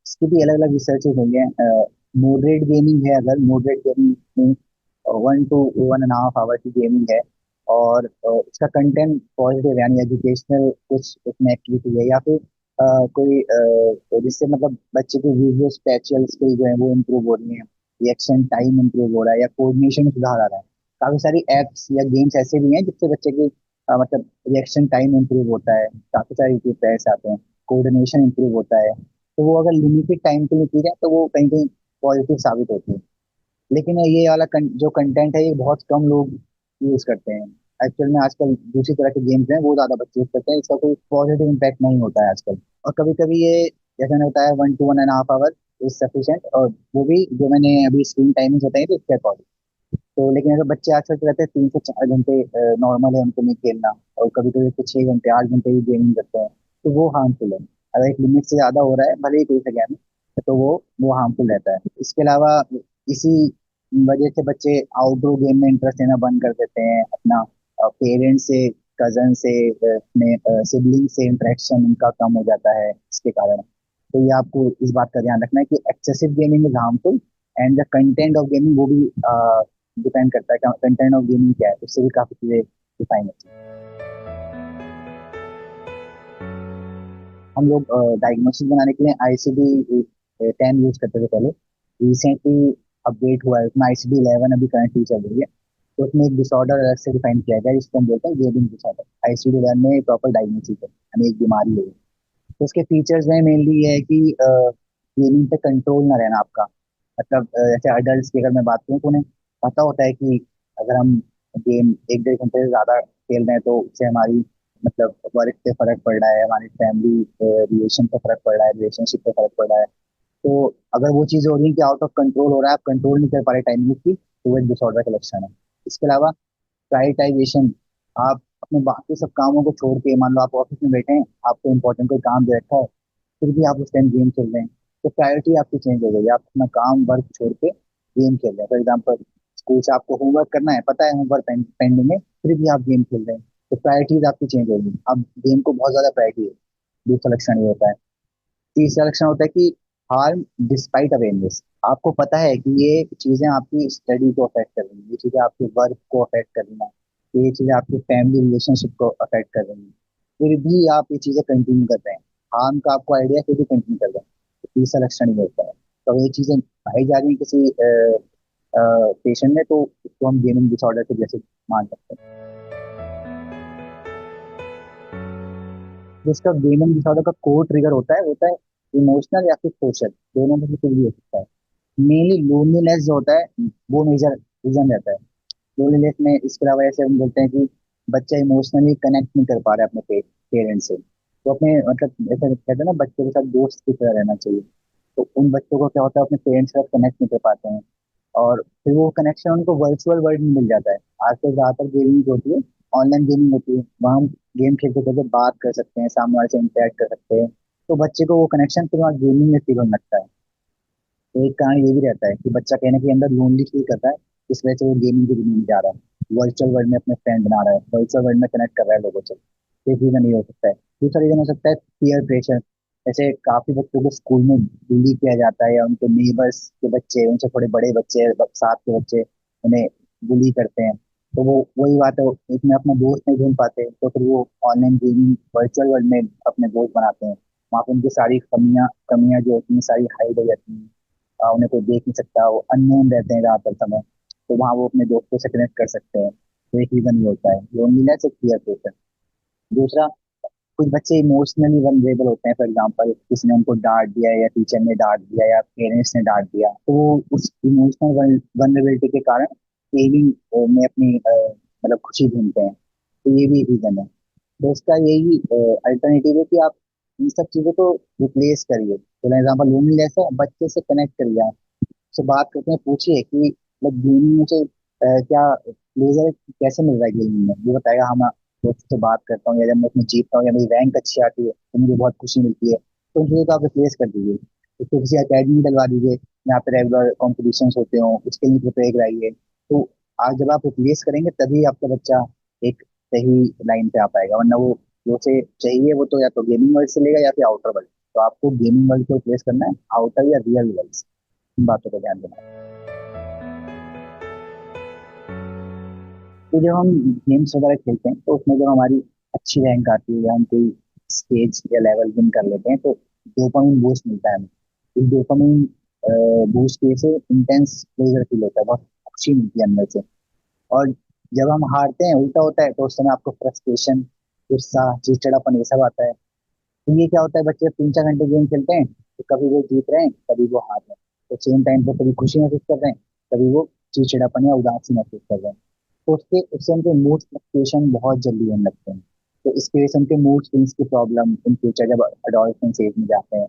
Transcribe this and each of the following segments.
इसकी भी अलग अलग रिसर्चेज हुई है। मॉडरेट गेमिंग है, अगर मॉडरेट गेमिंग में 1 to 1.5 आवर की गेमिंग है, और इसका कंटेंट पॉजिटिव यानी एजुकेशनल कुछ उसमें एक्टिविटी है, या फिर कोई जिससे मतलब बच्चे की विजुअल स्पेशल स्किल जो है वो इम्प्रूव हो रही है, रिएक्शन टाइम इम्प्रूव हो रहा है, या कोऑर्डिनेशन में सुधार आ रहा है। काफी सारी एप्स या गेम्स ऐसे भी हैं जिससे बच्चे की मतलब रिएक्शन टाइम इम्प्रूव होता है। काफी सारे यूट्यूब पे ऐसे आते हैं, कोऑर्डिनेशन इम्प्रूव होता है। तो वो अगर लिमिटेड टाइम के लिए की जाए तो वो कहीं कहीं पॉजिटिव साबित होती है। लेकिन ये वाला जो कंटेंट है ये बहुत कम लोग यूज करते हैं। एक्चुअल में आजकल दूसरी तरह के गेम्स हैं वो ज्यादा बच्चे यूज करते हैं, इसका कोई पॉजिटिव इम्पैक्ट नहीं होता है आजकल। और कभी कभी ये जैसे मैंने बताया 1 to 1.5 आवर इज सफिशिएंट, और वो भी जो मैंने अभी स्क्रीन टाइमिंग बताई थी उसके अकॉर्डिंग। तो लेकिन अगर बच्चे आजकल के रहते हैं 3 से 4 घंटे नॉर्मल है उनको नहीं खेलना, और कभी कभी तो 6 घंटे 8 घंटे भी गेमिंग करते हैं, तो वो हार्मफुल है। अगर एक लिमिट से ज्यादा हो रहा है भले ही कोई सा गेम है, तो वो हार्मफुल रहता है। इसके अलावा इसी वजह से बच्चे आउटडोर गेम में इंटरेस्ट लेना बंद कर देते हैं। अपना पेरेंट्स से, कजन से, अपने सिबलिंग से इंटरेक्शन उनका कम हो जाता है इसके कारण। तो ये आपको इस बात का ध्यान रखना है कि excessive gaming is harmful, and the content of gaming वो भी डिपेंड करता है कि कंटेंट ऑफ गेमिंग क्या है, उससे भी काफी चीजें डिफाइन होती है। हम लोग डायग्नोसिस बनाने के लिए ICD-10 यूज करते थे पहले। रिसेंटली अपडेट हुआ है, उसमें ICD-11 अभी करंटली चल रही है। तो उसमें एक डिसऑर्डर अलग से डिफाइन किया गया है जिसको हम बोलते हैं गेमिंग डिसऑर्डर। ICD-11 में प्रॉपर डायग्नोसिस है, यानी एक बीमारी है। तो उसके फीचर्स में मेनली ये है कि गेमिंग पे कंट्रोल ना रहना आपका। मतलब जैसे अडल्ट की अगर मैं बात करूँ तो उन्हें पता होता है कि अगर हम गेम 1 1.5 घंटे से ज्यादा खेल रहे हैं तो उससे हमारी मतलब वर्क पे फर्क पड़ रहा है, हमारी फैमिली रिलेशन पे फर्क पड़ रहा है, रिलेशनशिप पे फर्क पड़ रहा है। तो अगर वो चीज हो रही है कि आउट ऑफ कंट्रोल हो रहा है, आप कंट्रोल नहीं कर पा रहे टाइमिंग की, तो वो एक डिसऑर्डर का लक्षण है। इसके अलावा प्रायोरिटाइजेशन, आप अपने बाकी सब कामों को छोड़ के, मान लो आप ऑफिस में बैठे हैं, आपको इंपॉर्टेंट कोई काम दे रखा है, फिर भी आप उस टाइम गेम खेल रहे हैं, तो प्रायोरिटी आपकी चेंज हो गई। आप अपना काम वर्क छोड़ के गेम खेल रहे हैं। फॉर एग्जाम्पल, स्कूल से आपको होमवर्क करना है, पता है होमवर्क पेंडिंग है, फिर भी आप गेम खेल रहे हैं, तो प्रायोरिटीज आपकी चेंज होगी। अब गेम को बहुत ज्यादा प्रायोरिटी है। दूसरा लक्षण ये होता है। तीसरा लक्षण होता है कि हार्म डिस्पाइट अवेयरनेस, आपको पता है कि ये चीजें आपकी स्टडी को अफेक्ट कर रही हैं, ये चीजें आपके वर्क को अफेक्ट कर रही हैं, ये चीजें आपकी फैमिली रिलेशनशिप को अफेक्ट कर रही हैं, फिर भी आप ये चीजें कंटिन्यू कर रहे हैं। हार्म का आपको आइडिया, फिर भी कंटिन्यू कर रहे हैं। तो तीसरा लक्षण ये होता है। तो अगर ये चीजें पाई जा रही है किसी पेशेंट में, तो उसको हम गेमिंग डिसऑर्डर के जैसे मान सकते हैं। जिसका गेमिंग डिसऑर्डर का कोर ट्रिगर होता है इमोशनल या फिर सोशल, दोनों में से कुछ भी हो सकता है। मेनली लोनलीनेस जो होता है वो मेजर रीजन रहता है। लोनलीनेस में इसके अलावा ऐसे हम बोलते हैं कि बच्चा इमोशनली कनेक्ट नहीं कर पा रहा है अपने पेरेंट्स से। तो अपने मतलब ऐसा कहते हैं ना, बच्चे के साथ दोस्त की तरह रहना चाहिए। तो उन बच्चों को क्या होता है, अपने पेरेंट्स के साथ कनेक्ट नहीं कर पाते हैं, और फिर वो कनेक्शन उनको वर्चुअल वर्ल्ड में मिल जाता है। आजकल ज्यादातर गेमिंग होती है, ऑनलाइन गेमिंग होती है, वहाँ हम गेम खेलते खेलते बात कर सकते हैं, सामने वाले से इंटरेक्ट कर सकते हैं। तो बच्चे को वो कनेक्शन फिर वहाँ गेमिंग में फील होने लगता है। तो एक कारण ये भी रहता है कि बच्चा कहीं ना कहीं अंदर लोनली फील करता है, इस वजह से वो गेमिंग की दुनिया में जा रहा है, वर्चुअल वर्ल्ड में अपने फ्रेंड बना रहा है, वर्चुअल वर्ल्ड में कनेक्ट कर रहा है लोगों से। तो एक रीजन ये हो सकता है। दूसरा रीजन हो सकता है पीयर प्रेशर। जैसे काफी बच्चों को स्कूल में bully किया जाता है, या उनके नेबर्स के बच्चे, उनसे थोड़े बड़े बच्चे, साथ के बच्चे उन्हें बुली करते हैं। तो वो वही बात है, इसमें अपने दोस्त नहीं ढूंढ पाते, तो फिर वो ऑनलाइन गेमिंग वर्चुअल वर्ल्ड में अपने दोस्त बनाते हैं। वहाँ पे उनकी सारी कमियां कमियां जो होती हैं सारी हाइड हो जाती हैं। उन्हें कोई देख नहीं सकता, वो अननोन रहते हैं ज्यादातर समय। तो वहाँ वो अपने दोस्तों से कनेक्ट कर सकते हैं। तो एक रीजन ये होता है लोनलीनेस, एक पीयर प्रेशर। दूसरा, कुछ बच्चे इमोशनली वनरेबल होते हैं। फॉर एग्जाम्पल, किसी ने उनको डांट दिया, या टीचर ने डांट दिया, या पेरेंट्स ने डांट दिया, तो वो उस इमोशनल वनरेबिलिटी के कारण गेमिंग में अपनी मतलब खुशी ढूंढते हैं। तो ये भी एक रीजन है। तो इसका यही अल्टरनेटिव है कि आप इन सब चीजों को रिप्लेस करिए। फॉर एग्जाम्पल, लोनलीनेस है, बच्चे से कनेक्ट करिए, आप से बात करते हैं, पूछिए कि मतलब गेमिंग मुझे क्या प्लेजर कैसे मिल रहा है गेमिंग में, वो बताएगा। हम दोस्तों से बात करता हूँ, या जब मैं उसमें जीतता हूँ, या मेरी रैंक अच्छी आती है तो मुझे बहुत खुशी मिलती है। तो उन चीज़ों को आप रिप्लेस कर दीजिए, उसको किसी अकेडमी में डलवा दीजिए, यहाँ पे रेगुलर कॉम्पिटिशन्स होते हो, उसके लिए प्रिपेयर कराइए। तो आज जब आप रिप्लेस करेंगे तभी आपका बच्चा एक सही लाइन पे आ पाएगा, वरना वो जो उसे चाहिए वो तो या तो गेमिंग वर्ल्ड से लेगा या फिर आउटर वर्ल्ड। तो आपको गेमिंग वर्ल्ड को रिप्लेस करना है आउटर या रियल वर्ल्ड, इन बातों पर ध्यान देना है। तो जब हम गेम्स वगैरह खेलते हैं तो उसमें जब हमारी अच्छी रैंक आती है या हम कोई स्टेज या लेवल विन कर लेते हैं तो डोपामिन बूस्ट मिलता है हमें। इस डोपामिन बूस्ट की वजह से इंटेंस प्लेजर फील होता है, बहुत खुशी मिलती है अंदर से। और जब हम हारते हैं उल्टा होता है, तो उस समय आपको फ्रस्ट्रेशन, गुस्सा, चिड़चिड़ापन ये सब आता है। तो ये क्या होता है, बच्चे 3-4 घंटे गेम खेलते हैं तो कभी वो जीत रहे हैं कभी वो हार रहे हैं, तो सेम टाइम पे कभी खुशी महसूस कर रहे हैं कभी वो चिड़चिड़ापन या उदासी महसूस कर रहे हैं। तो उससे उनके मूड फ्लक्चुएशन बहुत जल्दी होने लगते हैं। तो इसकी वजह से उनके मूड स्विंग्स की प्रॉब्लम इन फ्यूचर जब अडोलेसेंस एज में जाते हैं,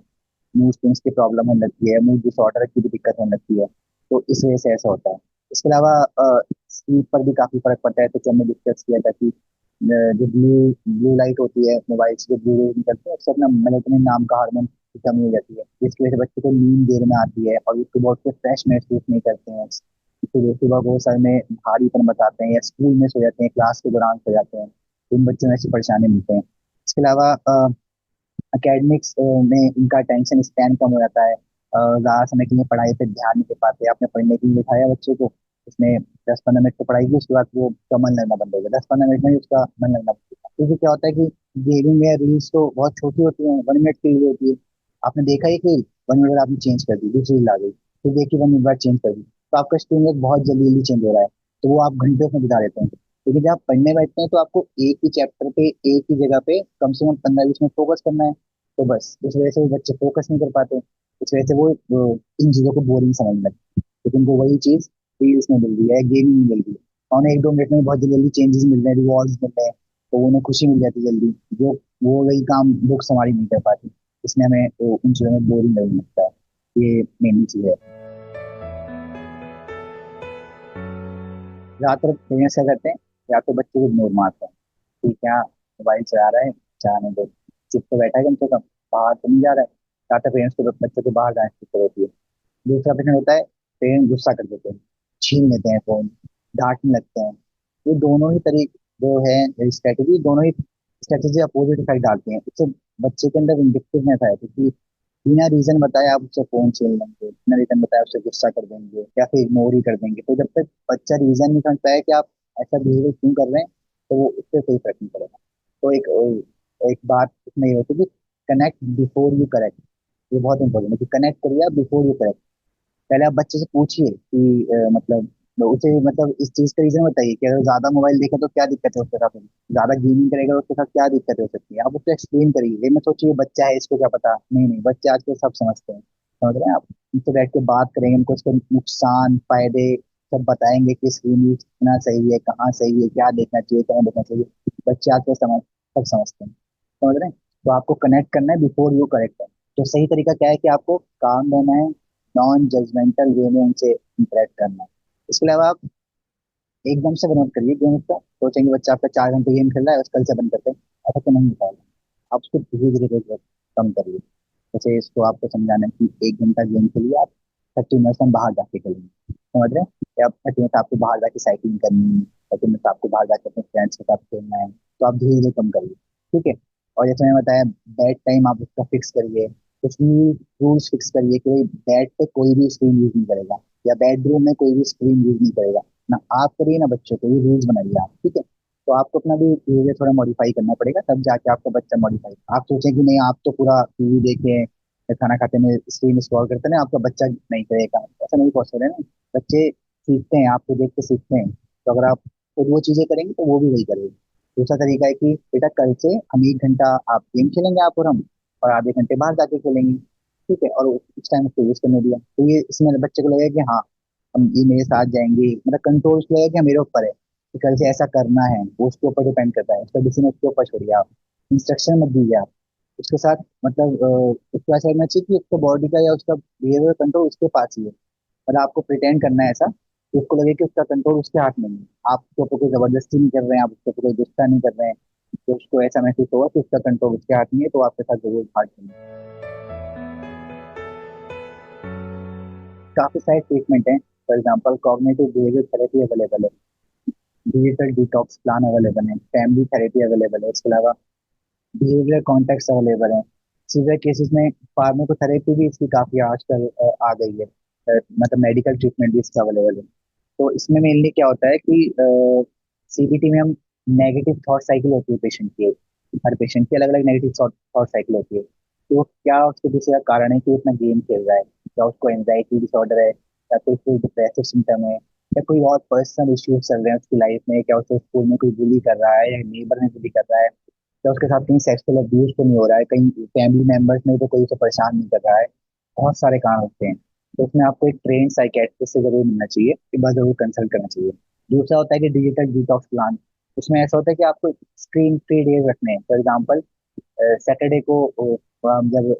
मूड स्विंग्स की प्रॉब्लम होने लगती है, मूड डिसऑर्डर की भी दिक्कत होने लगती है। तो इस वजह से ऐसा होता है। इसके अलावा स्लीप पर भी काफी फर्क पड़ता है। तो जो हमने डिस्कस किया था कि जो ब्लू ब्लू लाइट होती है मोबाइल से, जो ब्लू रेज निकलते हैं उससे अपना मेलेटोनिन नाम का हार्मोन की कमी हो जाती है, जिसकी वजह से बच्चे को नींद देर में आती है और वो सुबह उठ के फ्रेश महसूस नहीं करते हैं। फिर सुबह को सर में भारीपन बताते हैं या स्कूल में सो जाते हैं, क्लास के दौरान सो जाते हैं। तो इन बच्चों में ऐसी परेशानी मिलते हैं। इसके अलावा एकेडमिक्स में इनका टेंशन स्पैन कम हो जाता है। ज्यादा समय के लिए पढ़ाई पे ध्यान नहीं दे पाते। आपने पढ़ने के लिए बिठाया बच्चे को, उसने 10-15 मिनट तो पढ़ाई की, उसके बाद वो उसका मन लगना बंद हो गया, 10-15 मिनट में ही उसका मन लगना बंद हो गया। क्योंकि क्या होता है कि गेमिंग में रील्स तो बहुत छोटी होती है, 1 मिनट की रील होती है। आपने देखा ही कि 1 मिनट बाद आपने चेंज कर दी, दूसरी रील आ गई, फिर देखिए 1 मिनट बाद चेंज कर दी, तो आपका स्क्रीन रेट बहुत जल्दी जल्दी चेंज हो रहा है। तो वो आप घंटों में बिता देते हैं। क्योंकि जब आप पढ़ने बैठते हैं तो आपको एक ही चैप्टर पे एक ही जगह पे कम से कम 15-20 मिनट फोकस करना है। तो बस इस वजह से वो बच्चे फोकस नहीं कर पाते। इस वजह से वो इन चीजों को बोरिंग समझने लगते हैं। लेकिन उनको वही चीज रील्स में मिल रही है, गेमिंग में मिल रही है, और उन्हें 1-2 मिनट में बहुत जल्दी जल्दी चेंजेस मिल रहे हैं, रिवॉर्ड्स मिल रहे हैं, तो उन्हें खुशी मिल जाती है जल्दी, जो वो वही काम बुक हमारी नहीं कर पाती। इसलिए हमें उन चीजों में बोरिंग लगने लगता है। ये मेन चीज है। ज्यादातर पेरेंट्स क्या करते हैं, या तो बच्चे को इग्नोर मारते हैं, ठीक है हाँ, मोबाइल चला रहा है, चाहने दो, चुप तो बैठा है कम से कम, बाहर तो नहीं जा रहा है। ज्यादातर पेरेंट्स को बच्चे को बाहर जाने की दिक्कत होती है। दूसरा पेशेंट होता है, पेरेंट गुस्सा कर देते हैं, छीन लेते हैं फोन, डांटने लगते हैं। ये दोनों ही तरीके जो है स्ट्रेटेजी, दोनों ही स्ट्रेटेजी अपोजिट इफेक्ट डालते हैं। इससे बच्चे के अंदर विंडिक्टिवनेस है, क्योंकि बिना रीजन बताए आप उससे फोन छीन लेंगे, बिना रीजन बताए उससे गुस्सा कर देंगे या फिर इग्नोर ही कर देंगे। तो जब तक बच्चा रीजन नहीं समझ पाए कि आप ऐसा बिहेवियर क्यों कर रहे हैं, तो वो उससे कोई फर्क नहीं पड़ेगा। तो एक बात इसमें ये होती है कि कनेक्ट बिफोर यू करेक्ट। ये बहुत इंपॉर्टेंट है कि कनेक्ट करिए आप बिफोर यू करेक्ट। पहले आप बच्चे से पूछिए कि मतलब तो उसे मतलब इस चीज का रीजन बताइए कि अगर ज्यादा मोबाइल देखे तो क्या दिक्कत है उसके साथ, ज्यादा गेमिंग करेगा तो उसके साथ क्या दिक्कत हो सकती है, आप उसको एक्सप्लेन करिए। ये मत सोचिए बच्चा है इसको क्या पता, नहीं नहीं, बच्चे आज के सब समझते हैं। समझ रहे हैं आप। उनसे बैठ के बात करेंगे, उनको उसके नुकसान फायदे सब बताएंगे कि स्क्रीन यूज कितना सही है, कहाँ सही है, क्या देखना चाहिए क्या नहीं देखना चाहिए। बच्चे आज के सब समझते हैं। समझ रहे हैं। तो आपको कनेक्ट करना है बिफोर यू करेक्ट है। तो सही तरीका क्या है कि आपको काम रहना है, नॉन जजमेंटल वे में उनसे इंटरेक्ट करना है। इसके अलावा आप एकदम से बंद मत करिए गेम उसका। सोचेंगे बच्चा आपका 4 घंटे गेम खेल रहा है बस कल से बंद करते हैं, ऐसा तो नहीं होता है। आप उसको धीरे धीरे धीरे कम करिए। जैसे इसको आपको समझाना है कि 1 घंटा गेम खेलिए आप, 30 मिनट हम बाहर जाके खेलेंगे। समझ रहे हैं। या आप 30 मिनट आपको बाहर जाके साइकिलिंग करनी है, 30 मिनट आपको बाहर जाके अपने फ्रेंड्स के साथ खेलना है, तो आप धीरे धीरे कम करिए। ठीक है। और जैसे मैंने बताया, बेड टाइम आप उसका फिक्स करिए। कुछ भी रूल्स फिक्स करिए कि बेड पे कोई भी स्क्रीन यूज नहीं करेगा, या बेडरूम में कोई भी स्क्रीन यूज नहीं करेगा। ना आप करिए ना बच्चों को, ये रूल्स बनाइए आप। ठीक है। तो आपको अपना भी बिहेवियर थोड़ा मॉडिफाई करना पड़ेगा, तब जाके आपका बच्चा मॉडिफाई। आप सोचें कि नहीं आप तो पूरा टीवी देखे या खाना खाते में स्क्रीन स्क्रॉल करते ना, आपका बच्चा नहीं करेगा, ऐसा नहीं पॉसिबल है ना। बच्चे सीखते हैं, आपको देख के सीखते हैं। तो अगर आप खुद वो चीजें करेंगे तो वो भी वही करेंगे। दूसरा तरीका है कि बेटा कल से हम 1 घंटा आप गेम खेलेंगे आप और हम, और आधे घंटे बाहर जाके खेलेंगे। ठीक है। और उस टाइम उसको यूज करने दिया, तो ये इसमें बच्चे को लगेगा कि हाँ हम ये मेरे साथ जाएंगे, मतलब कंट्रोल उसको लगेगा कि हाँ, मेरे ऊपर है कि कल से ऐसा करना है। वो उसके ऊपर डिपेंड करता है, उसका डिसीजन उसके ऊपर छोड़िए आप। इंस्ट्रक्शन मत दीजिए आप उसके साथ। मतलब उसको ऐसा लगना चाहिए कि उसका बॉडी का या उसका बिहेवियर कंट्रोल उसके पास ही है। मतलब आपको प्रिटेंड करना है ऐसा कि उसको लगे कि उसका कंट्रोल उसके हाथ में नहीं है। आप उसके ऊपर कोई जबरदस्ती नहीं कर रहे हैं, आप उसके ऊपर कोई गुस्सा नहीं कर रहे हैं। तो उसको ऐसा महसूस होगा कि उसका कंट्रोल उसके हाथ में है, तो आपके साथ जरूर बात करेंगे। काफी सारे ट्रीटमेंट हैं। For example cognitive behaviour therapy available है, डिजिटल डिटॉक्स प्लान अवेलेबल है, फैमिली थेरेपी अवेलेबल है, इसके अलावा बिहेवियर कॉन्टेक्ट अवेलेबल है। सीवियर केसेस में फार्माकोथेरेपी भी इसकी काफी आजकल आ गई है। मतलब मेडिकल ट्रीटमेंट भी इसका अवेलेबल है। तो इसमें मेनली क्या होता है कि सीबीटी में हम नेगेटिव थॉट साइकिल होती है पेशेंट की, हर पेशेंट की अलग अलग नेगेटिव थॉट साइकिल होती है। तो वो क्या उसके पीछे का कारण है कि वो इतना गेम खेल रहा है, क्या उसको एंजाइटी डिसऑर्डर है, या फिर कोई डिप्रेसिव सिम्टम है, या कोई और पर्सनल इश्यूज चल रहे हैं उसकी लाइफ में, क्या उसे स्कूल में कोई बुली कर रहा है या नेबर ने बुली कर रहा है, या उसके साथ कहीं सेक्सुअल अब्यूज तो नहीं हो रहा है, कहीं फैमिली मेंबर्स में तो कोई उसे परेशान नहीं कर रहा है। बहुत सारे कारण होते हैं। तो उसमें आपको एक ट्रेन साइकेट्रिस्ट से जरूर मिलना चाहिए, एक बार जरूर कंसल्ट करना चाहिए। दूसरा होता है कि डिजिटल डिटॉक्स प्लान। उसमें ऐसा होता है कि आपको स्क्रीन फ्री डेज रखने हैं। फॉर एग्जाम्पल सैटरडे को जब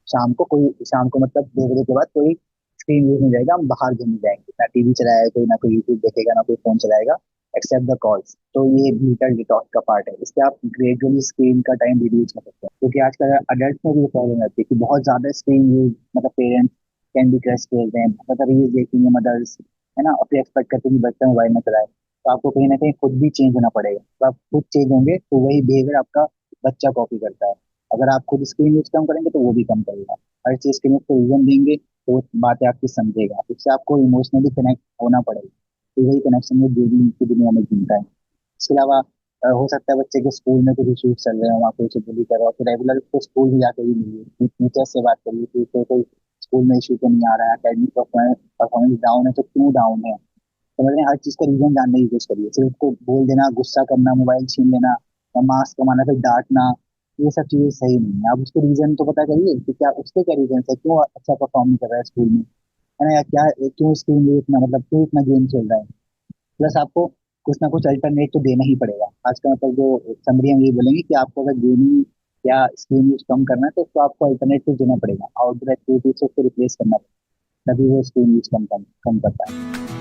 शाम को कोई, शाम को मतलब 2 बजे के बाद कोई स्क्रीन यूज नहीं जाएगा, हम बाहर घूमने जाएंगे, ना टीवी चलाएगा कोई, ना कोई यूट्यूब देखेगा, ना कोई फोन चलाएगा, एक्सेप्ट द कॉल्स। तो ये डिजिटल डिटॉक्स का पार्ट है। इससे आप ग्रेजुअली स्क्रीन का टाइम रिड्यूस कर सकते हैं, क्योंकि आजकल अडल्ट में भी ये प्रॉब्लम रहती है कि बहुत ज्यादा स्क्रीन यूज, मतलब पेरेंट्स कैंडी क्रश खेलते हैं, बहुत सारी रील्स देखेंगे मदर्स, है ना, और फिर एक्सपेक्ट करते हैं कि बच्चा मोबाइल में चलाए। तो आपको कहीं ना कहीं खुद भी चेंज होना पड़ेगा। तो आप खुद चेंज होंगे तो वही बिहेवियर आपका बच्चा कॉपी करता है। अगर आप खुद स्क्रीन यूज कम करेंगे तो वो भी कम करेगा। हर चीज के लिए उसको रीजन देंगे तो वो बातें आपकी समझेगा। उससे आपको इमोशनली कनेक्ट होना पड़ेगा। तो वही कनेक्शन में गेमिंग की दुनिया में जीता है। इसके अलावा हो सकता है बच्चे के स्कूल में कुछ इश्यूज चल रहे हो, वहाँ कोई उसे bully कर रहा हो, तो रेगुलर उसको स्कूल भी जाके भी मिलिए, टीचर से बात करिए कि कोई स्कूल में इशू तो नहीं आ रहा है, एकेडमिक परफॉर्मेंस डाउन है तो क्यों डाउन है। समझ रहे हैं, हर चीज का रीजन जानने की कोशिश करिए। सिर्फ उसको बोल देना, गुस्सा करना, मोबाइल छीन लेना या मार्क्स कमाना, फिर डांटना, ये सब चीजें सही नहीं है। आप उसके रीजन तो पता करिए कि क्या उसके क्या रीजन है, क्यों अच्छा परफॉर्म नहीं कर रहा है स्कूल में, है ना, या क्या, क्यों स्क्रीन में इतना, मतलब क्यों इतना गेम खेल रहा है। प्लस आपको कुछ ना कुछ अल्टरनेट तो देना ही पड़ेगा। आज का मतलब जो समरी हम ये बोलेंगे कि आपको अगर गेमिंग या स्क्रीन यूज कम करना है तो उसको आपको अल्टरनेटिव देना पड़ेगा, आउटडोर एक्टिविटीज से उसको रिप्लेस करना पड़ेगा, तभी वो स्क्रीन यूज कम करता है।